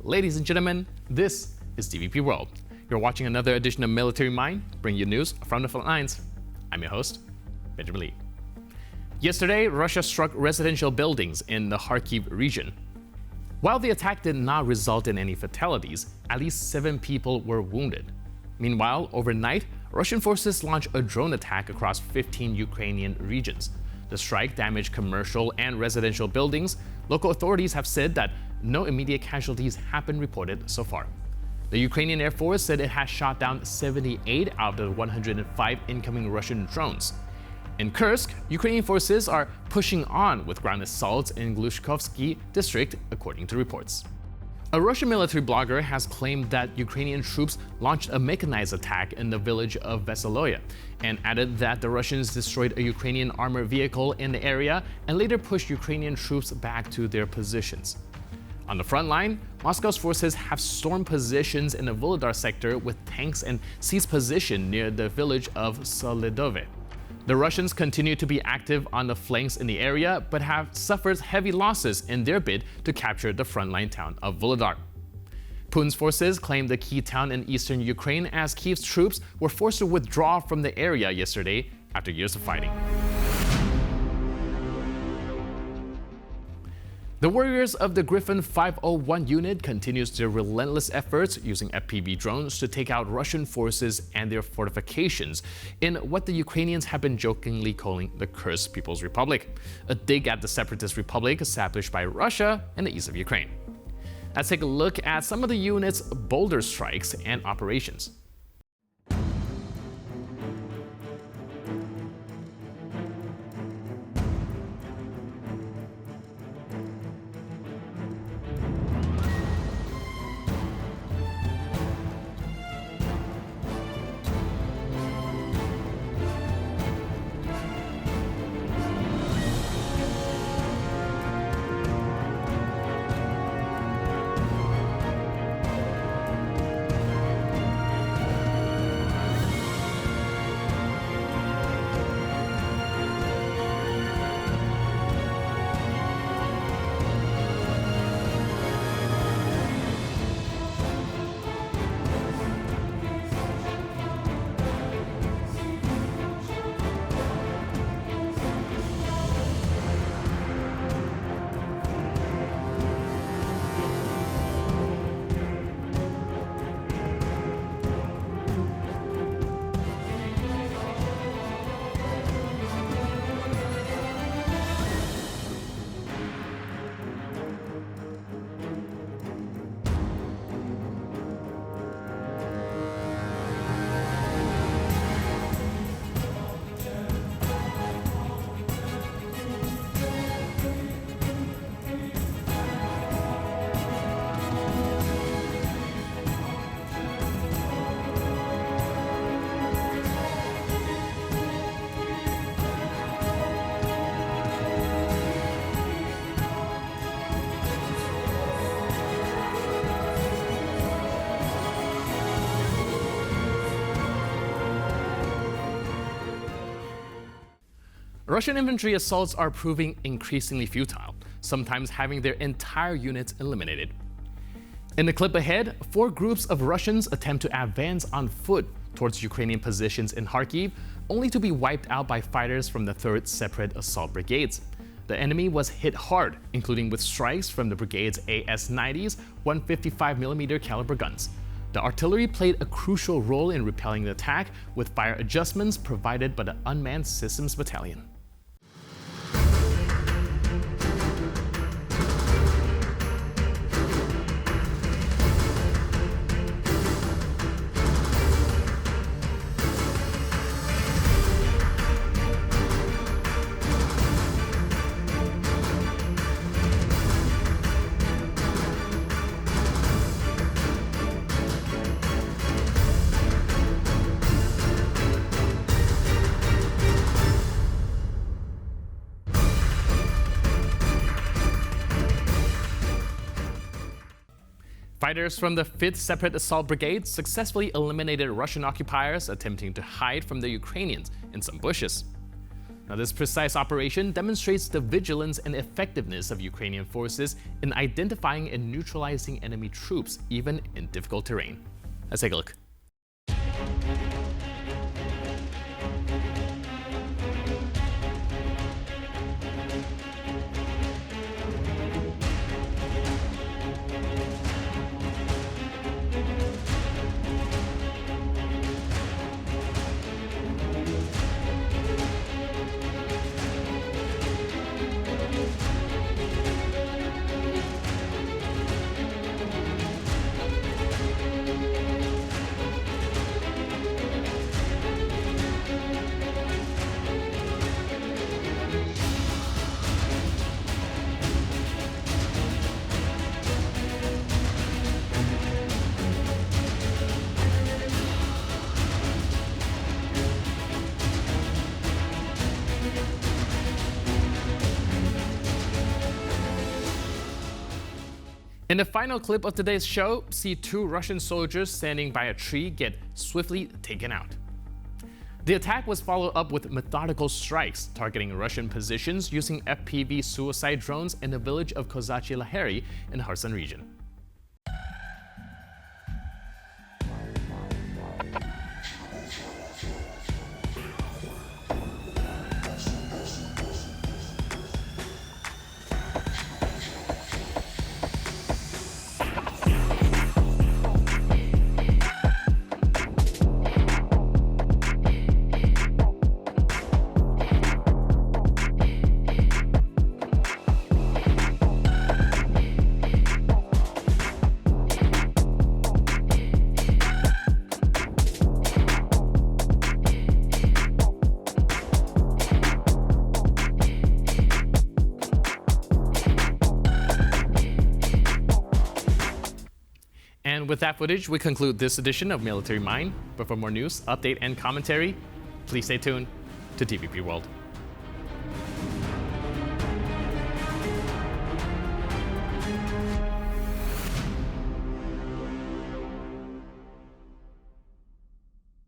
Ladies and gentlemen, this is DVP World. You're watching another edition of Military Mind, bringing you news from the front lines. I'm your host, Benjamin Lee. Yesterday, Russia struck residential buildings in the Kharkiv region. While the attack did not result in any fatalities, at least 7 people were wounded. Meanwhile, overnight, Russian forces launched a drone attack across 15 Ukrainian regions. The strike damaged commercial and residential buildings. Local authorities have said that no immediate casualties have been reported so far. The Ukrainian Air Force said it has shot down 78 out of the 105 incoming Russian drones. In Kursk, Ukrainian forces are pushing on with ground assaults in Glushkovsky district, according to reports. A Russian military blogger has claimed that Ukrainian troops launched a mechanized attack in the village of Veseloye and added that the Russians destroyed a Ukrainian armored vehicle in the area and later pushed Ukrainian troops back to their positions. On the front line, Moscow's forces have stormed positions in the Volodar sector with tanks and seized position near the village of Solidove. The Russians continue to be active on the flanks in the area, but have suffered heavy losses in their bid to capture the frontline town of Volodar. Putin's forces claimed the key town in eastern Ukraine as Kyiv's troops were forced to withdraw from the area yesterday after years of fighting. The warriors of the Griffin 501 unit continues their relentless efforts using FPV drones to take out Russian forces and their fortifications in what the Ukrainians have been jokingly calling the Cursed People's Republic, a dig at the separatist republic established by Russia in the east of Ukraine. Let's take a look at some of the unit's bolder strikes and operations. Russian infantry assaults are proving increasingly futile, sometimes having their entire units eliminated. In the clip ahead, 4 groups of Russians attempt to advance on foot towards Ukrainian positions in Kharkiv, only to be wiped out by fighters from the 3rd Separate Assault Brigades. The enemy was hit hard, including with strikes from the brigade's AS-90s 155mm caliber guns. The artillery played a crucial role in repelling the attack, with fire adjustments provided by the Unmanned Systems Battalion. Fighters from the 5th Separate Assault Brigade successfully eliminated Russian occupiers attempting to hide from the Ukrainians in some bushes. Now, this precise operation demonstrates the vigilance and effectiveness of Ukrainian forces in identifying and neutralizing enemy troops, even in difficult terrain. Let's take a look. In the final clip of today's show, see two Russian soldiers standing by a tree get swiftly taken out. The attack was followed up with methodical strikes targeting Russian positions using FPV suicide drones in the village of Kozachi Laheri in the Kherson region. And with that footage, we conclude this edition of Military Mind. But for more news, update, and commentary, please stay tuned to TVP World.